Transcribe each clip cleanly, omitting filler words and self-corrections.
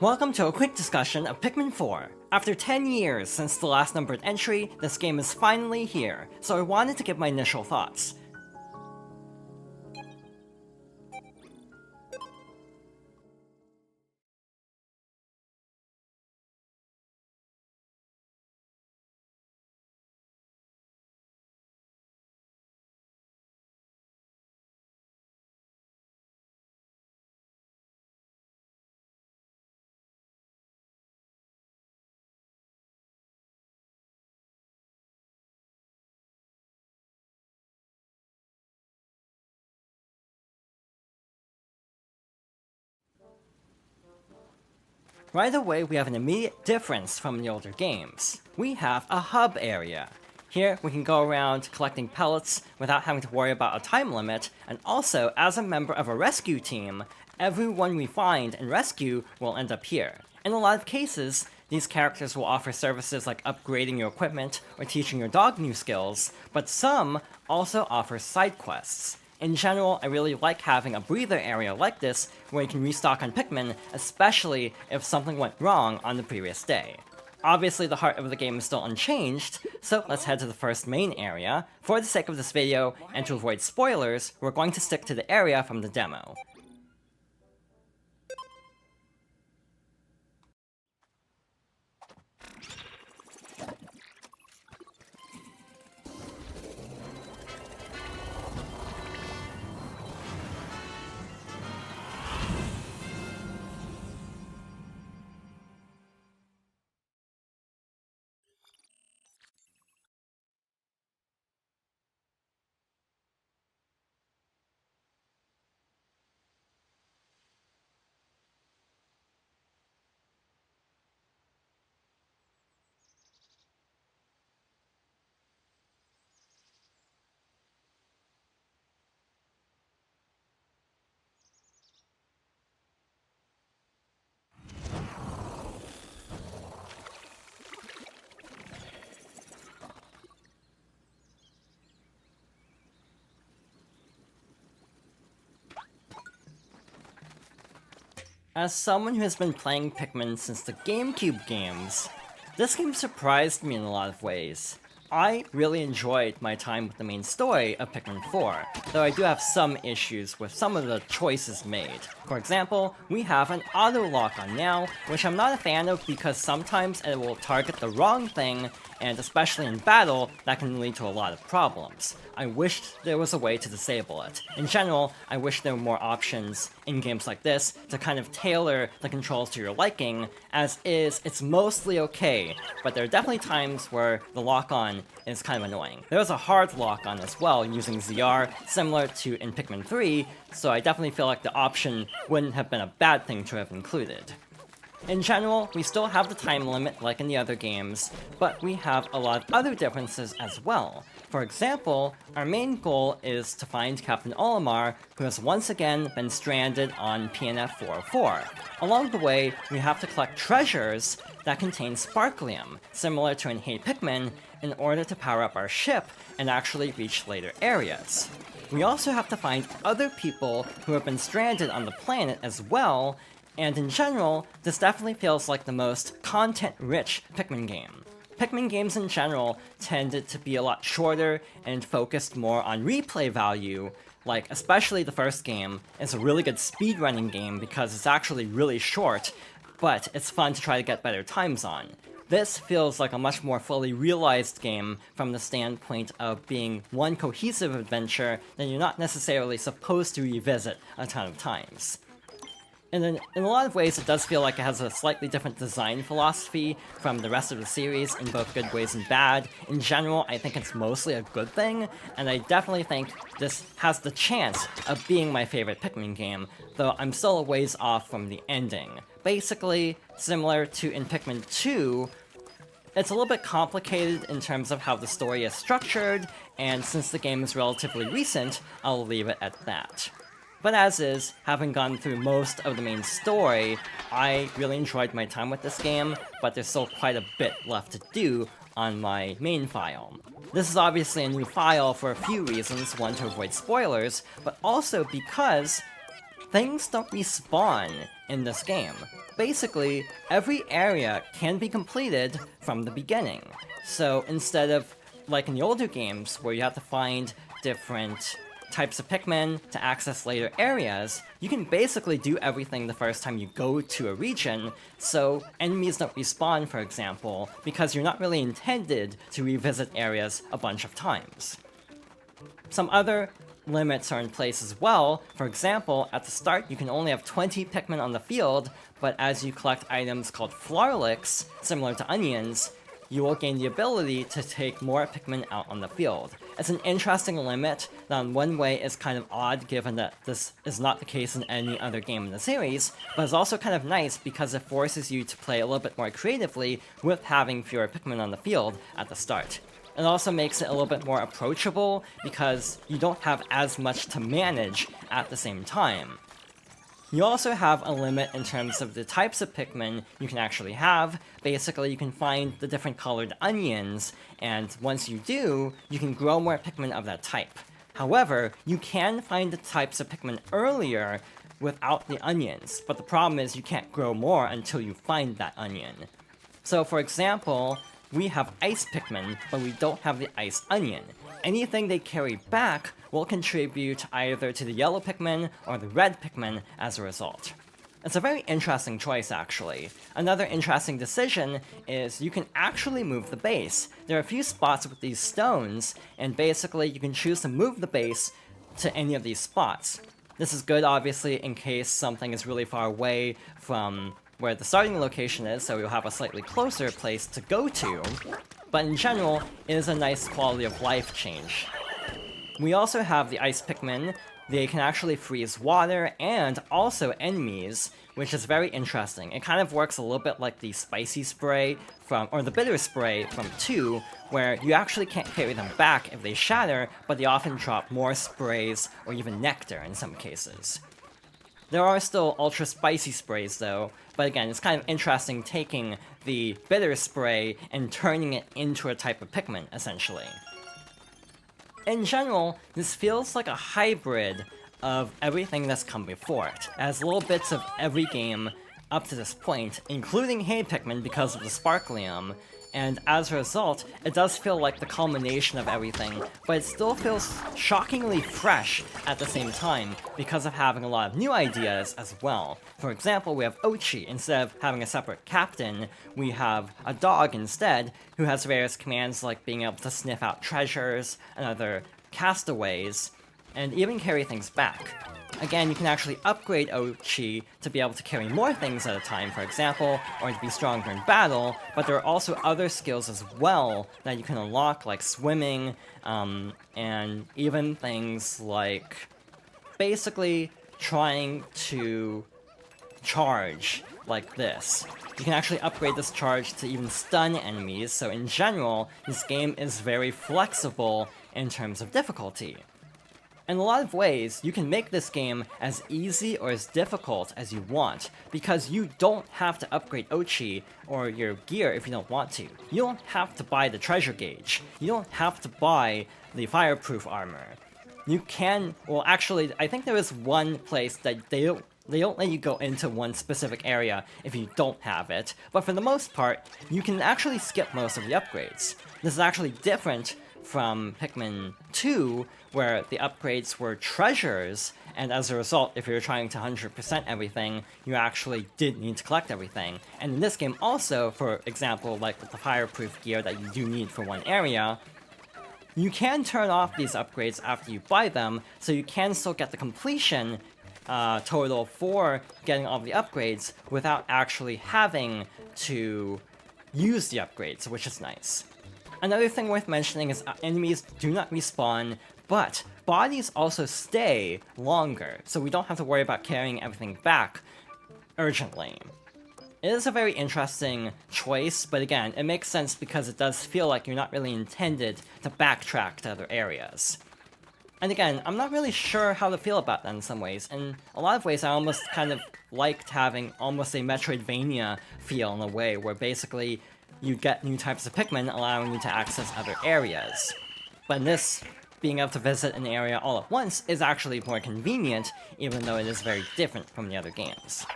Welcome to a quick discussion of Pikmin 4. After 10 years since the last numbered entry, this game is finally here, so I wanted to give my initial thoughts. Right away, we have an immediate difference from the older games. We have a hub area. Here, we can go around collecting pellets without having to worry about a time limit, and also, as a member of a rescue team, everyone we find and rescue will end up here. In a lot of cases, these characters will offer services like upgrading your equipment or teaching your dog new skills, but some also offer side quests. In general, I really like having a breather area like this where you can restock on Pikmin, especially if something went wrong on the previous day. Obviously, the heart of the game is still unchanged, so let's head to the first main area. For the sake of this video, and to avoid spoilers, we're going to stick to the area from the demo. As someone who has been playing Pikmin since the GameCube games, this game surprised me in a lot of ways. I really enjoyed my time with the main story of Pikmin 4, though I do have some issues with some of the choices made. For example, we have an auto lock-on now, which I'm not a fan of because sometimes it will target the wrong thing, and especially in battle, that can lead to a lot of problems. I wished there was a way to disable it. In general, I wish there were more options in games like this to kind of tailor the controls to your liking. As is, it's mostly okay, but there are definitely times where the lock-on is kind of annoying. There was a hard lock-on as well using ZR, similar to in Pikmin 3, so I definitely feel like the option wouldn't have been a bad thing to have included. In general, we still have the time limit like in the other games, but we have a lot of other differences as well. For example, our main goal is to find Captain Olimar, who has once again been stranded on PNF 404. Along the way, we have to collect treasures that contain Sparklium, similar to in Hey Pikmin, in order to power up our ship and actually reach later areas. We also have to find other people who have been stranded on the planet as well, and in general, this definitely feels like the most content-rich Pikmin game. Pikmin games in general tended to be a lot shorter and focused more on replay value, like especially the first game is a really good speedrunning game because it's actually really short, but it's fun to try to get better times on. This feels like a much more fully realized game from the standpoint of being one cohesive adventure that you're not necessarily supposed to revisit a ton of times. And then, in a lot of ways, it does feel like it has a slightly different design philosophy from the rest of the series in both good ways and bad. In general, I think it's mostly a good thing, and I definitely think this has the chance of being my favorite Pikmin game, though I'm still a ways off from the ending. Basically, similar to in Pikmin 2, it's a little bit complicated in terms of how the story is structured, and since the game is relatively recent, I'll leave it at that. But as is, having gone through most of the main story, I really enjoyed my time with this game, but there's still quite a bit left to do on my main file. This is obviously a new file for a few reasons, one to avoid spoilers, but also because things don't respawn in this game. Basically, every area can be completed from the beginning. So instead of, like in the older games, where you have to find different types of Pikmin to access later areas, you can basically do everything the first time you go to a region, so enemies don't respawn, for example, because you're not really intended to revisit areas a bunch of times. Some other limits are in place as well. For example, at the start you can only have 20 Pikmin on the field, but as you collect items called Flowerlicks, similar to onions, you will gain the ability to take more Pikmin out on the field. It's an interesting limit that in one way is kind of odd given that this is not the case in any other game in the series, but it's also kind of nice because it forces you to play a little bit more creatively with having fewer Pikmin on the field at the start. It also makes it a little bit more approachable because you don't have as much to manage at the same time. You also have a limit in terms of the types of Pikmin you can actually have. Basically, you can find the different colored onions, and once you do, you can grow more Pikmin of that type. However, you can find the types of Pikmin earlier without the onions, but the problem is you can't grow more until you find that onion. So for example, we have Ice Pikmin, but we don't have the Ice Onion. Anything they carry back will contribute either to the yellow Pikmin or the red Pikmin as a result. It's a very interesting choice, actually. Another interesting decision is you can actually move the base. There are a few spots with these stones, and basically you can choose to move the base to any of these spots. This is good, obviously, in case something is really far away from where the starting location is, so you'll have a slightly closer place to go to, but in general, it is a nice quality of life change. We also have the Ice Pikmin. They can actually freeze water and also enemies, which is very interesting. It kind of works a little bit like the spicy spray or the bitter spray from 2, where you actually can't carry them back if they shatter, but they often drop more sprays or even nectar in some cases. There are still ultra spicy sprays though, but again, it's kind of interesting taking the bitter spray and turning it into a type of Pikmin, essentially. In general, this feels like a hybrid of everything that's come before it. It has little bits of every game up to this point, including Hay Pikmin because of the Sparklium, and as a result, it does feel like the culmination of everything, but it still feels shockingly fresh at the same time because of having a lot of new ideas as well. For example, we have Ochi. Instead of having a separate captain, we have a dog instead, who has various commands like being able to sniff out treasures and other castaways, and even carry things back. Again, you can actually upgrade Ochi to be able to carry more things at a time, for example, or to be stronger in battle, but there are also other skills as well that you can unlock, like swimming, and even things like basically trying to charge like this. You can actually upgrade this charge to even stun enemies, so in general, this game is very flexible in terms of difficulty. In a lot of ways, you can make this game as easy or as difficult as you want, because you don't have to upgrade Ochi or your gear if you don't want to. You don't have to buy the treasure gauge. You don't have to buy the fireproof armor. You can, well actually, I think there is one place that they don't let you go into one specific area if you don't have it, but for the most part, you can actually skip most of the upgrades. This is actually different from Pikmin 2, where the upgrades were treasures, and as a result, if you're trying to 100% everything, you actually did need to collect everything. And in this game also, for example, like with the fireproof gear that you do need for one area, you can turn off these upgrades after you buy them, so you can still get the completion total for getting all the upgrades without actually having to use the upgrades, which is nice. Another thing worth mentioning is enemies do not respawn, but bodies also stay longer, so we don't have to worry about carrying everything back urgently. It is a very interesting choice, but again, it makes sense because it does feel like you're not really intended to backtrack to other areas. And again, I'm not really sure how to feel about that in some ways. In a lot of ways, I almost kind of liked having almost a Metroidvania feel in a way, where basically you get new types of Pikmin allowing you to access other areas. But in this being able to visit an area all at once is actually more convenient, even though it is very different from the other games.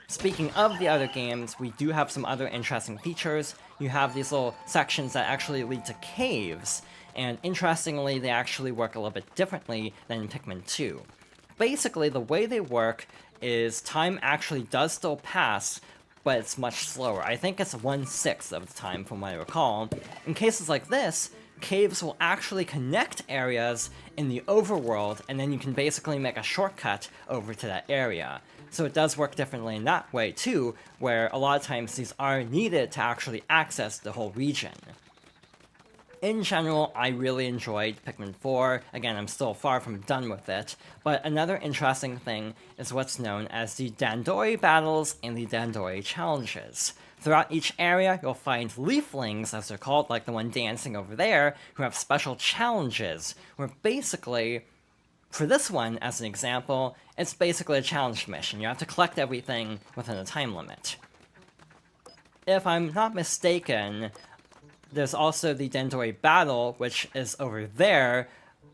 Speaking of the other games, we do have some other interesting features. You have these little sections that actually lead to caves, and interestingly, they actually work a little bit differently than in Pikmin 2. Basically, the way they work is time actually does still pass, but it's much slower. I think it's 1/6 of the time from what I recall. In cases like this, caves will actually connect areas in the overworld, and then you can basically make a shortcut over to that area. So it does work differently in that way too, where a lot of times these are needed to actually access the whole region. In general, I really enjoyed Pikmin 4. Again, I'm still far from done with it, but another interesting thing is what's known as the Dandori battles and the Dandori challenges. Throughout each area, you'll find leaflings, as they're called, like the one dancing over there, who have special challenges, where basically, for this one, as an example, it's basically a challenge mission. You have to collect everything within a time limit. If I'm not mistaken, there's also the Dandori battle, which is over there,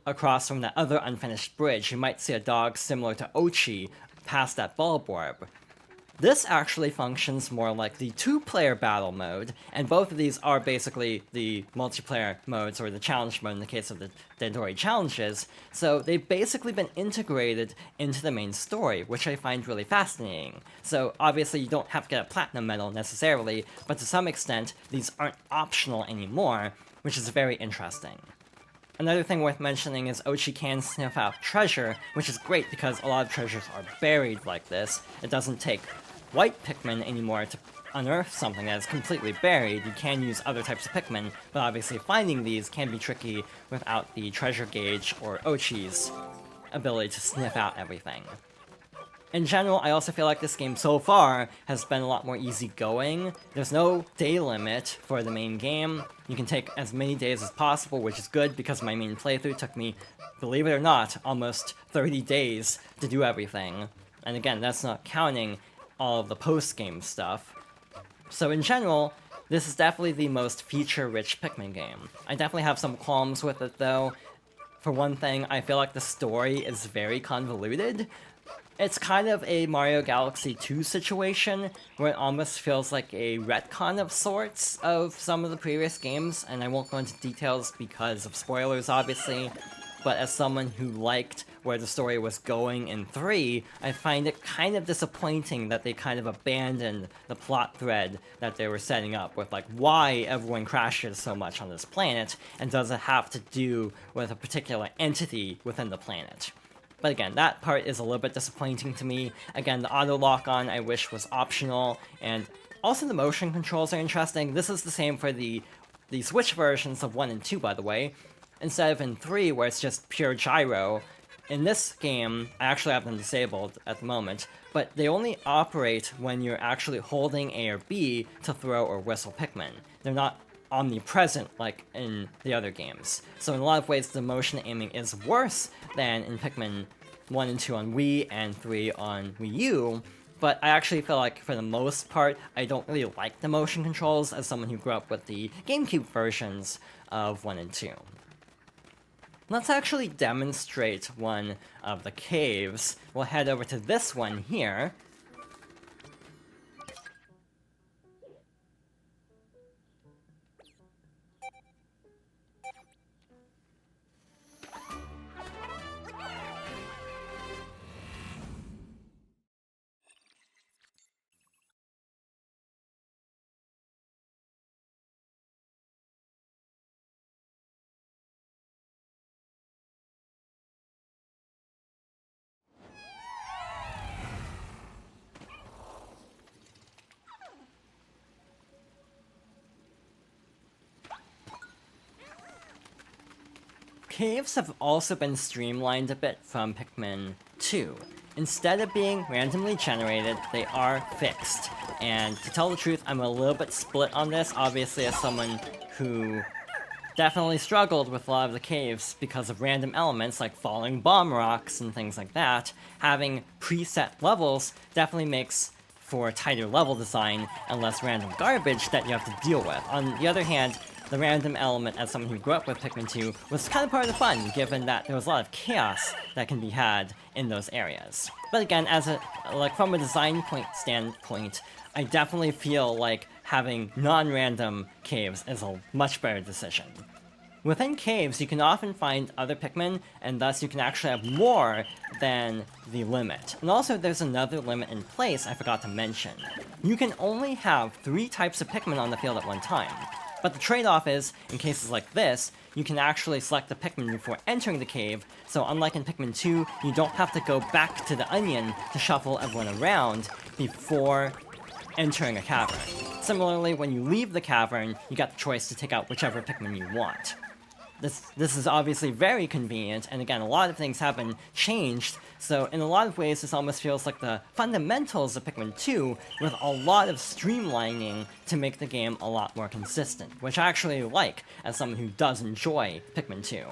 across from that other unfinished bridge. You might see a dog similar to Ochi past that bulb orb. This actually functions more like the two-player battle mode, and both of these are basically the multiplayer modes, or the challenge mode in the case of the Dandori challenges, so they've basically been integrated into the main story, which I find really fascinating. So obviously you don't have to get a platinum medal necessarily, but to some extent these aren't optional anymore, which is very interesting. Another thing worth mentioning is Ochi can sniff out treasure, which is great because a lot of treasures are buried like this. It doesn't take white Pikmin anymore to unearth something that is completely buried. You can use other types of Pikmin, but obviously finding these can be tricky without the treasure gauge or Ochi's ability to sniff out everything. In general, I also feel like this game so far has been a lot more easygoing. There's no day limit for the main game. You can take as many days as possible, which is good because my main playthrough took me, believe it or not, almost 30 days to do everything. And again, that's not counting all of the post-game stuff. So in general, this is definitely the most feature-rich Pikmin game. I definitely have some qualms with it though. For one thing, I feel like the story is very convoluted. It's kind of a Mario Galaxy 2 situation, where it almost feels like a retcon of sorts of some of the previous games, and I won't go into details because of spoilers, obviously, but as someone who liked where the story was going in 3, I find it kind of disappointing that they kind of abandoned the plot thread that they were setting up with, like, why everyone crashes so much on this planet, and does it have to do with a particular entity within the planet. But again, that part is a little bit disappointing to me. Again, the auto lock-on I wish was optional, and also the motion controls are interesting. This is the same for the Switch versions of 1 and 2, by the way. Instead of in 3, where it's just pure gyro, in this game, I actually have them disabled at the moment, but they only operate when you're actually holding A or B to throw or whistle Pikmin. They're not omnipresent like in the other games. So in a lot of ways, the motion aiming is worse than in Pikmin 1 and 2 on Wii and 3 on Wii U, but I actually feel like for the most part, I don't really like the motion controls as someone who grew up with the GameCube versions of 1 and 2. Let's actually demonstrate one of the caves. We'll head over to this one here. Caves have also been streamlined a bit from Pikmin 2. Instead of being randomly generated, they are fixed. And to tell the truth, I'm a little bit split on this, obviously as someone who definitely struggled with a lot of the caves because of random elements like falling bomb rocks and things like that. Having preset levels definitely makes for tighter level design and less random garbage that you have to deal with. On the other hand, the random element, as someone who grew up with Pikmin 2, was kind of part of the fun, given that there was a lot of chaos that can be had in those areas. But again, from a design standpoint, I definitely feel like having non-random caves is a much better decision. Within caves, you can often find other Pikmin, and thus you can actually have more than the limit. And also, there's another limit in place I forgot to mention. You can only have 3 types of Pikmin on the field at one time. But the trade-off is, in cases like this, you can actually select the Pikmin before entering the cave, so unlike in Pikmin 2, you don't have to go back to the onion to shuffle everyone around before entering a cavern. Similarly, when you leave the cavern, you get the choice to take out whichever Pikmin you want. This is obviously very convenient, and again, a lot of things have been changed, so in a lot of ways this almost feels like the fundamentals of Pikmin 2 with a lot of streamlining to make the game a lot more consistent, which I actually like as someone who does enjoy Pikmin 2.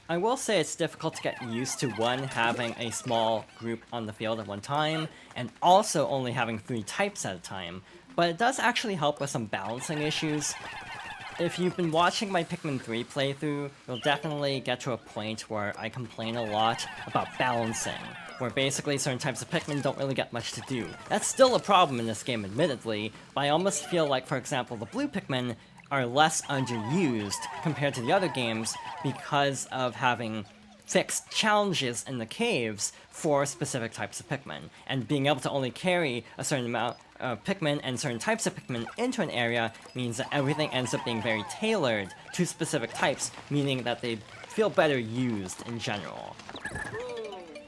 I will say it's difficult to get used to having a small group on the field at one time, and also only having 3 types at a time, but it does actually help with some balancing issues. If you've been watching my Pikmin 3 playthrough, you'll definitely get to a point where I complain a lot about balancing, where basically certain types of Pikmin don't really get much to do. That's still a problem in this game, admittedly, but I almost feel like, for example, the blue Pikmin are less underused compared to the other games because of having fixed challenges in the caves for specific types of Pikmin, and being able to only carry a certain amount of Pikmin and certain types of Pikmin into an area means that everything ends up being very tailored to specific types, meaning that they feel better used in general.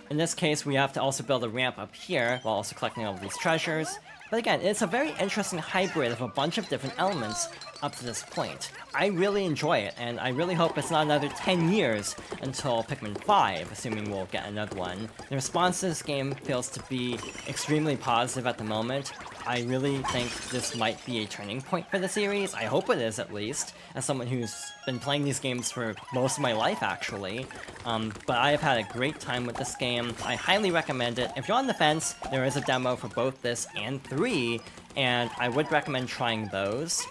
In this case, we have to also build a ramp up here while also collecting all of these treasures. But again, it's a very interesting hybrid of a bunch of different elements up to this point. I really enjoy it, and I really hope it's not another 10 years until Pikmin 5, assuming we'll get another one. The response to this game feels to be extremely positive at the moment. I really think this might be a turning point for the series. I hope it is, at least, as someone who's been playing these games for most of my life, actually. But I have had a great time with this game. I highly recommend it. If you're on the fence, there is a demo for both this and 3, and I would recommend trying those.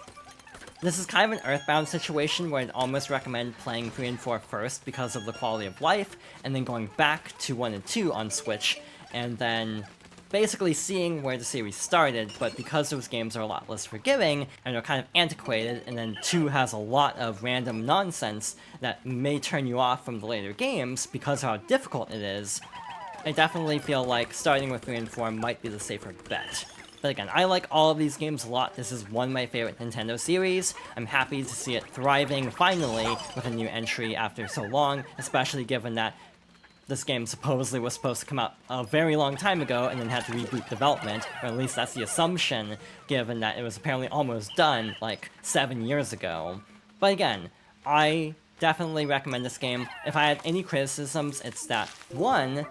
This is kind of an Earthbound situation where I'd almost recommend playing 3 and 4 first because of the quality of life, and then going back to 1 and 2 on Switch, and then basically seeing where the series started, but because those games are a lot less forgiving, and are kind of antiquated, and then 2 has a lot of random nonsense that may turn you off from the later games because of how difficult it is, I definitely feel like starting with 3 and 4 might be the safer bet. But again, I like all of these games a lot. This is one of my favorite Nintendo series. I'm happy to see it thriving, finally, with a new entry after so long, especially given that this game supposedly was supposed to come out a very long time ago and then had to reboot development, or at least that's the assumption, given that it was apparently almost done, like, 7 years ago. But again, I definitely recommend this game. If I had any criticisms, it's that, 1,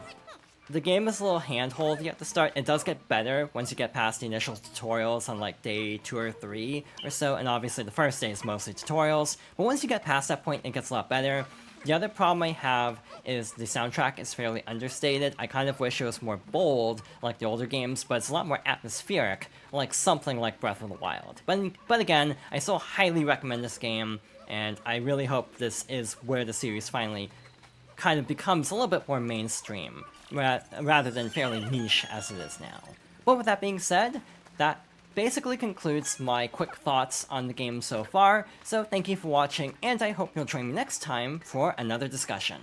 the game is a little handholdy at the start. It does get better once you get past the initial tutorials on like day 2 or 3 or so, and obviously the first day is mostly tutorials, but once you get past that point, it gets a lot better. The other problem I have is the soundtrack is fairly understated. I kind of wish it was more bold, like the older games, but it's a lot more atmospheric, like something like Breath of the Wild. But again, I still highly recommend this game, and I really hope this is where the series finally kind of becomes a little bit more mainstream, rather than fairly niche as it is now. But with that being said, that basically concludes my quick thoughts on the game so far, so thank you for watching, and I hope you'll join me next time for another discussion.